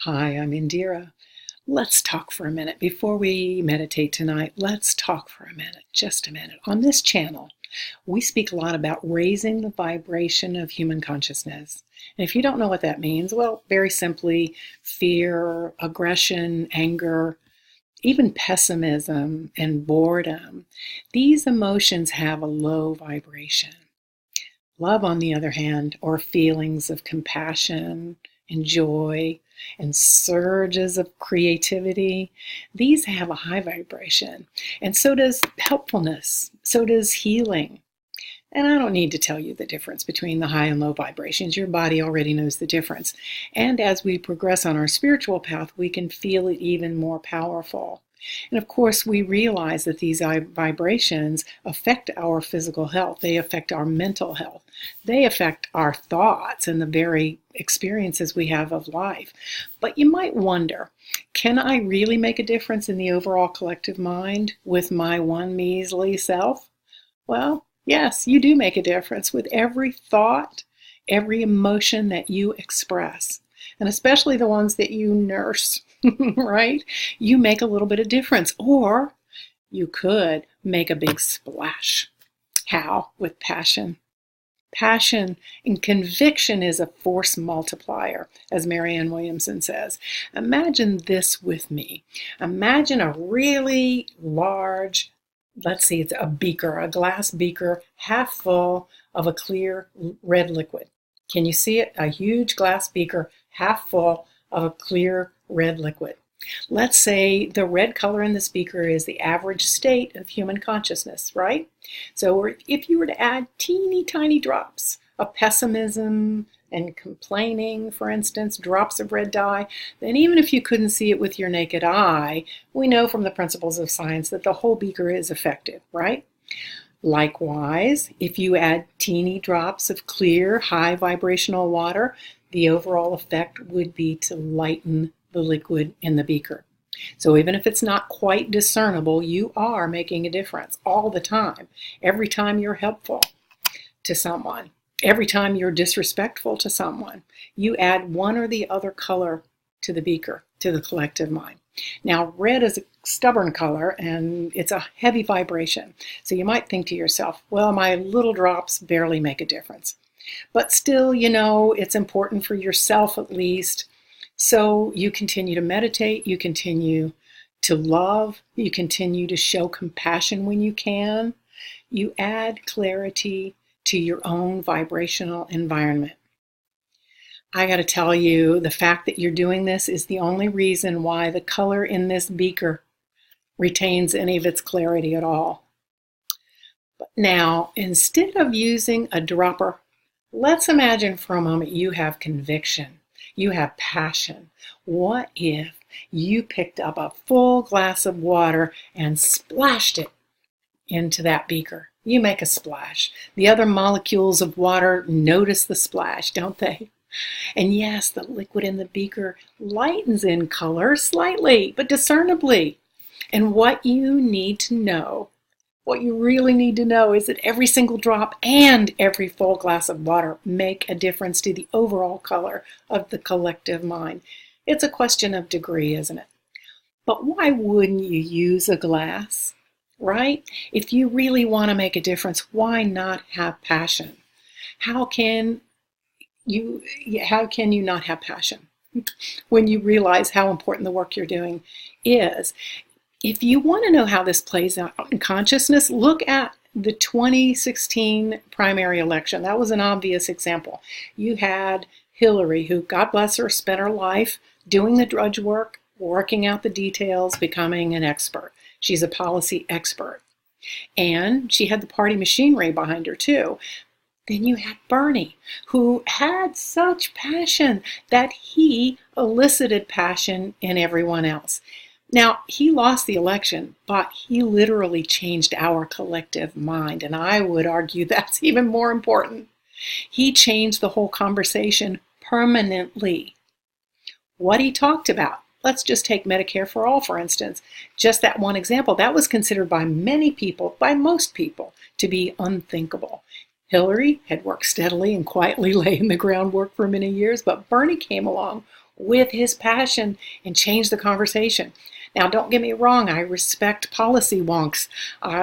Hi, I'm Indira. Let's talk for a minute. Before we meditate tonight, let's talk for a minute, just a minute. On this channel, we speak a lot about raising the vibration of human consciousness. And if you don't know what that means, well, very simply, fear, aggression, anger, even pessimism and boredom, these emotions have a low vibration. Love, on the other hand, or feelings of compassion and joy and surges of creativity, these have a high vibration. And so does helpfulness, so does healing. And I don't need to tell you the difference between the high and low vibrations. Your body already knows the difference. And as we progress on our spiritual path, we can feel it even more powerful. And of course, we realize that these vibrations affect our physical health. They affect our mental health. They affect our thoughts and the very experiences we have of life. But you might wonder, can I really make a difference in the overall collective mind with my one measly self? Well, yes, you do make a difference with every thought, every emotion that you express, and especially the ones that you nurse, right? You make a little bit of difference, or you could make a big splash. How? With passion. Passion and conviction is a force multiplier, as Marianne Williamson says. Imagine this with me. Imagine a really large, let's see, it's a beaker, a glass beaker, half full of a clear red liquid. Can you see it? A huge glass beaker, half full of a clear red liquid. Let's say the red color in this beaker is the average state of human consciousness, right? So if you were to add teeny tiny drops of pessimism and complaining, for instance, drops of red dye, then even if you couldn't see it with your naked eye, we know from the principles of science that the whole beaker is affected, right? Likewise, if you add teeny drops of clear, high vibrational water, the overall effect would be to lighten the liquid in the beaker. So even if it's not quite discernible, you are making a difference all the time. Every time you're helpful to someone, every time you're disrespectful to someone, you add one or the other color to the beaker, to the collective mind. Now, red is a stubborn color and it's a heavy vibration. So you might think to yourself, well, my little drops barely make a difference. But still, it's important for yourself at least. So you continue to meditate, you continue to love, you continue to show compassion when you can. You add clarity to your own vibrational environment. I got to tell you, the fact that you're doing this is the only reason why the color in this beaker retains any of its clarity at all. But now, instead of using a dropper, let's imagine for a moment you have conviction. You have passion. What if you picked up a full glass of water and splashed it into that beaker? You make a splash. The other molecules of water notice the splash, don't they? And yes, the liquid in the beaker lightens in color slightly, but discernibly. And what you need to know, what you really need to know, is that every single drop and every full glass of water make a difference to the overall color of the collective mind. It's a question of degree, isn't it? But why wouldn't you use a glass, right? If you really want to make a difference, why not have passion? How can you not have passion when you realize how important the work you're doing is? If you want to know how this plays out in consciousness, look at the 2016 primary election. That was an obvious example. You had Hillary, who, God bless her, spent her life doing the drudge work, working out the details, becoming an expert. She's a policy expert. And she had the party machinery behind her, too. Then you had Bernie, who had such passion that he elicited passion in everyone else. Now, he lost the election, but he literally changed our collective mind, and I would argue that's even more important. He changed the whole conversation permanently. What he talked about, let's just take Medicare for All, for instance. Just that one example, that was considered by many people, by most people, to be unthinkable. Hillary had worked steadily and quietly laying the groundwork for many years, but Bernie came along with his passion and change the conversation. Now, don't get me wrong, I respect policy wonks.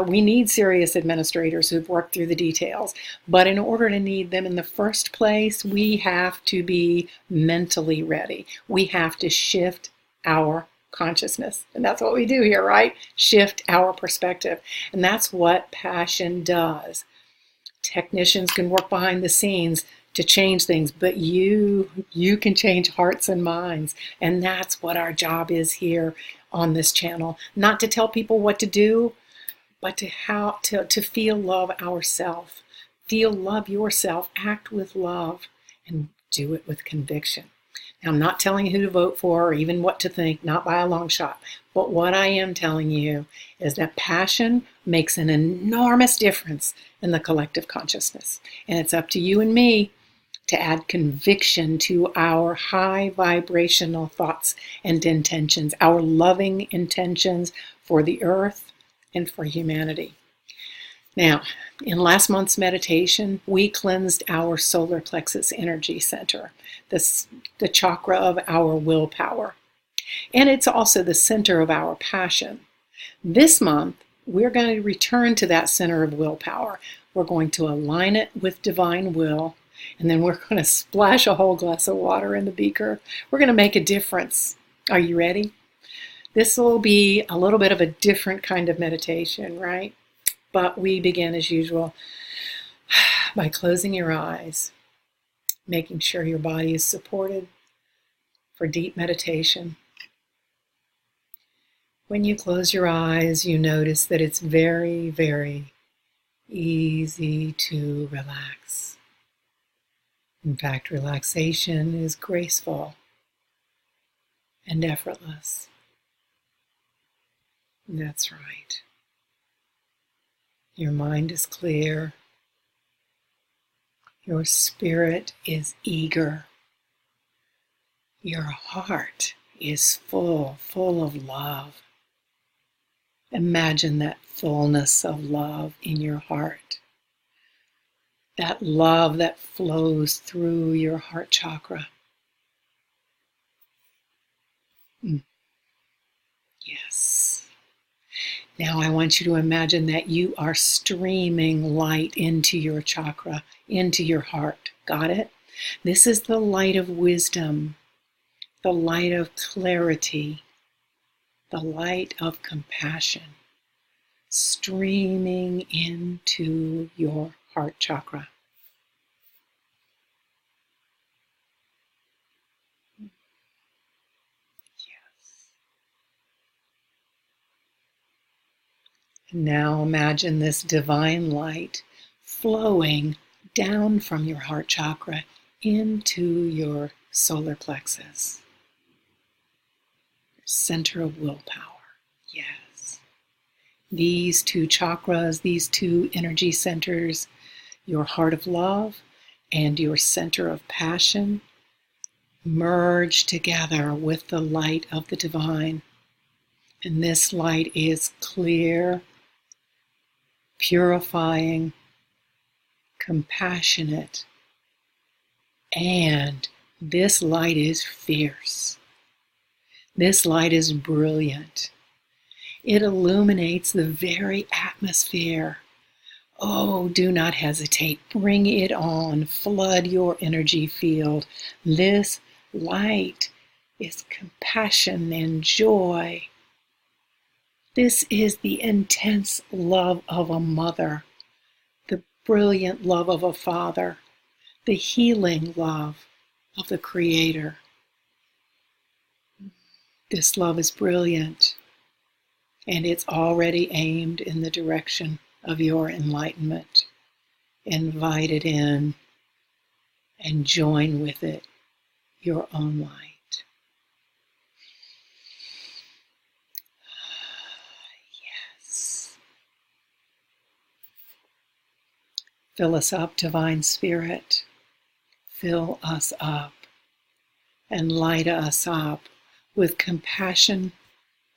We need serious administrators who've worked through the details. But in order to need them in the first place, we have to be mentally ready. We have to shift our consciousness. And that's what we do here, right? Shift our perspective. And that's what passion does. Technicians can work behind the scenes to change things, but you can change hearts and minds. And that's what our job is here on this channel. Not to tell people what to do, but to feel love ourselves. Feel love yourself, act with love, and do it with conviction. Now, I'm not telling you who to vote for or even what to think, not by a long shot. But what I am telling you is that passion makes an enormous difference in the collective consciousness. And it's up to you and me to add conviction to our high vibrational thoughts and intentions, our loving intentions for the earth and for humanity. Now, in last month's meditation, we cleansed our solar plexus energy center, the chakra of our willpower. And it's also the center of our passion. This month, we're going to return to that center of willpower. We're going to align it with divine will, and then we're going to splash a whole glass of water in the beaker. We're going to make a difference. Are you ready? This will be a little bit of a different kind of meditation, right? But we begin as usual by closing your eyes, making sure your body is supported for deep meditation. When you close your eyes, you notice that it's very, very easy to relax. In fact, relaxation is graceful and effortless. That's right. Your mind is clear. Your spirit is eager. Your heart is full of love. Imagine that fullness of love in your heart. That love that flows through your heart chakra. Yes. Now I want you to imagine that you are streaming light into your chakra, into your heart. Got it? This is the light of wisdom, the light of clarity, the light of compassion, streaming into your heart chakra. Yes. And now imagine this divine light flowing down from your heart chakra into your solar plexus, your center of willpower. Yes. These two chakras, these two energy centers, your heart of love and your center of passion, merge together with the light of the divine. And this light is clear, purifying, compassionate, and this light is fierce. This light is brilliant. It illuminates the very atmosphere. Oh, do not hesitate. Bring it on. Flood your energy field. This light is compassion and joy. This is the intense love of a mother, the brilliant love of a father, the healing love of the Creator. This love is brilliant, and it's already aimed in the direction of your enlightenment. Invite it in and join with it your own light. Yes. Fill us up, Divine Spirit. Fill us up and light us up with compassion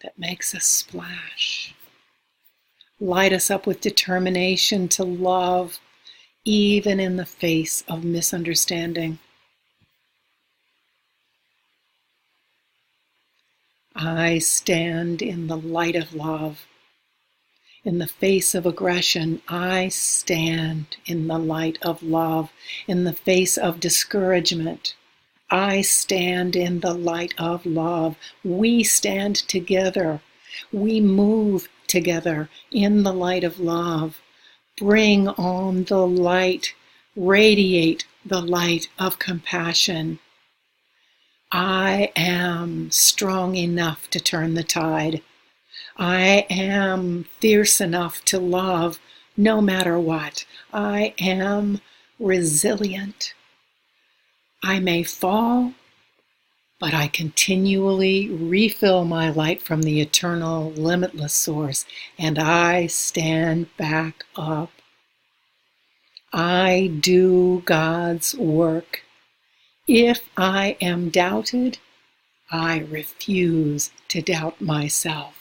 that makes us splash. Light us up with determination to love even in the face of misunderstanding. I stand in the light of love. In the face of aggression, I stand in the light of love. In the face of discouragement, I stand in the light of love. We stand together. We move together in the light of love. Bring on the light. Radiate the light of compassion. I am strong enough to turn the tide. I am fierce enough to love no matter what. I am resilient. I may fall, but I continually refill my light from the eternal, limitless source, and I stand back up. I do God's work. If I am doubted, I refuse to doubt myself.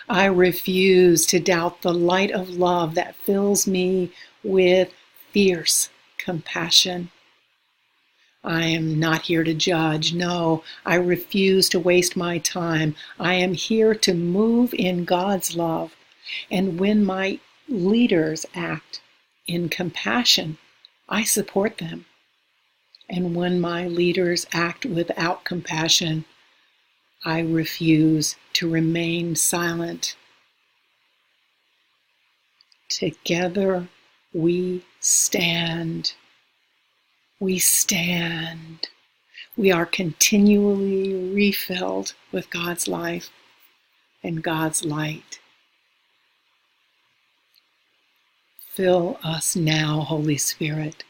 I refuse to doubt the light of love that fills me with fierce compassion. I am not here to judge. No, I refuse to waste my time. I am here to move in God's love. And when my leaders act in compassion, I support them. And when my leaders act without compassion, I refuse to remain silent. Together we stand. We stand. We are continually refilled with God's life and God's light. Fill us now, Holy Spirit,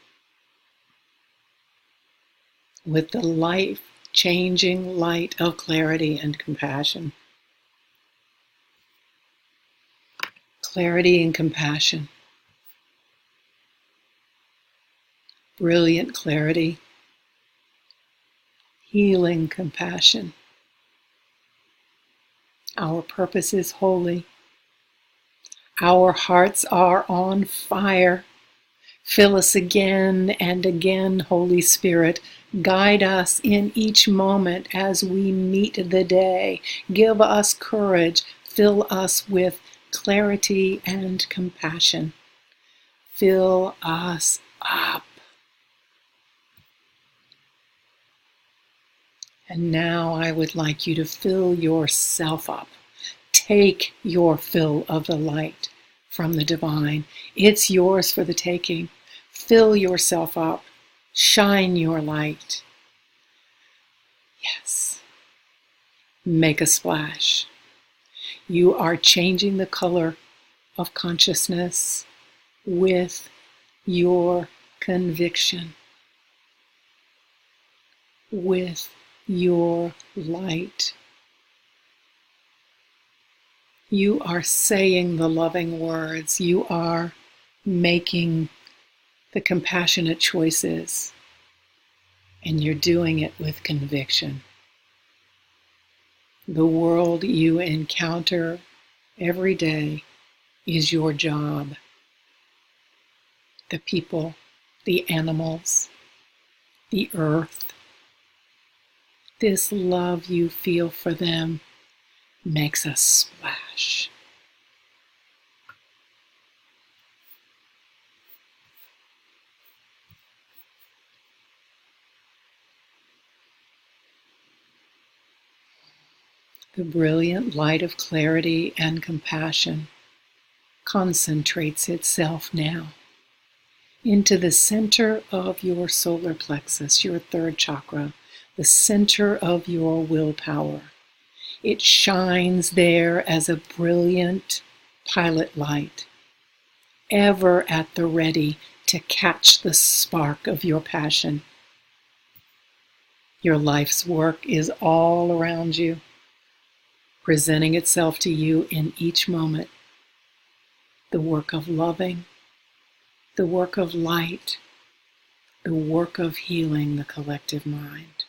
with the life-changing light of clarity and compassion. Clarity and compassion. Brilliant clarity. Healing compassion. Our purpose is holy. Our hearts are on fire. Fill us again and again, Holy Spirit. Guide us in each moment as we meet the day. Give us courage. Fill us with clarity and compassion. Fill us up. And now I would like you to fill yourself up. Take your fill of the light from the divine. It's yours for the taking. Fill yourself up. Shine your light. Yes. Make a splash. You are changing the color of consciousness with your conviction, with your light. You are saying the loving words. You are making the compassionate choices, and you're doing it with conviction. The world you encounter every day is your job. The people, the animals, the earth. This love you feel for them makes a splash. The brilliant light of clarity and compassion concentrates itself now into the center of your solar plexus, your third chakra, the center of your willpower. It shines there as a brilliant pilot light, ever at the ready to catch the spark of your passion. Your life's work is all around you, presenting itself to you in each moment. The work of loving, the work of light, the work of healing the collective mind.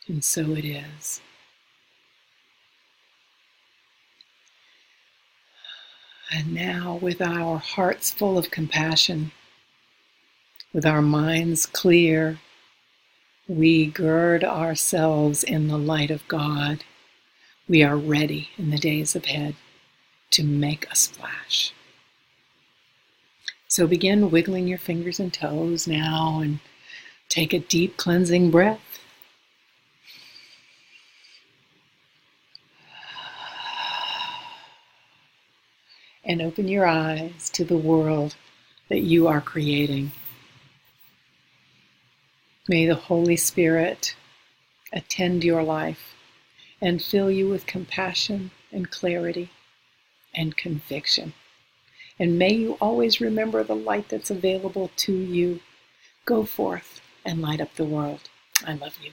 And so it is. And now, with our hearts full of compassion, with our minds clear, We gird ourselves in the light of God. We are ready in the days ahead to make a splash. So begin wiggling your fingers and toes now and take a deep cleansing breath. And open your eyes to the world that you are creating. May the Holy Spirit attend your life and fill you with compassion and clarity and conviction. And may you always remember the light that's available to you. Go forth and light up the world. I love you.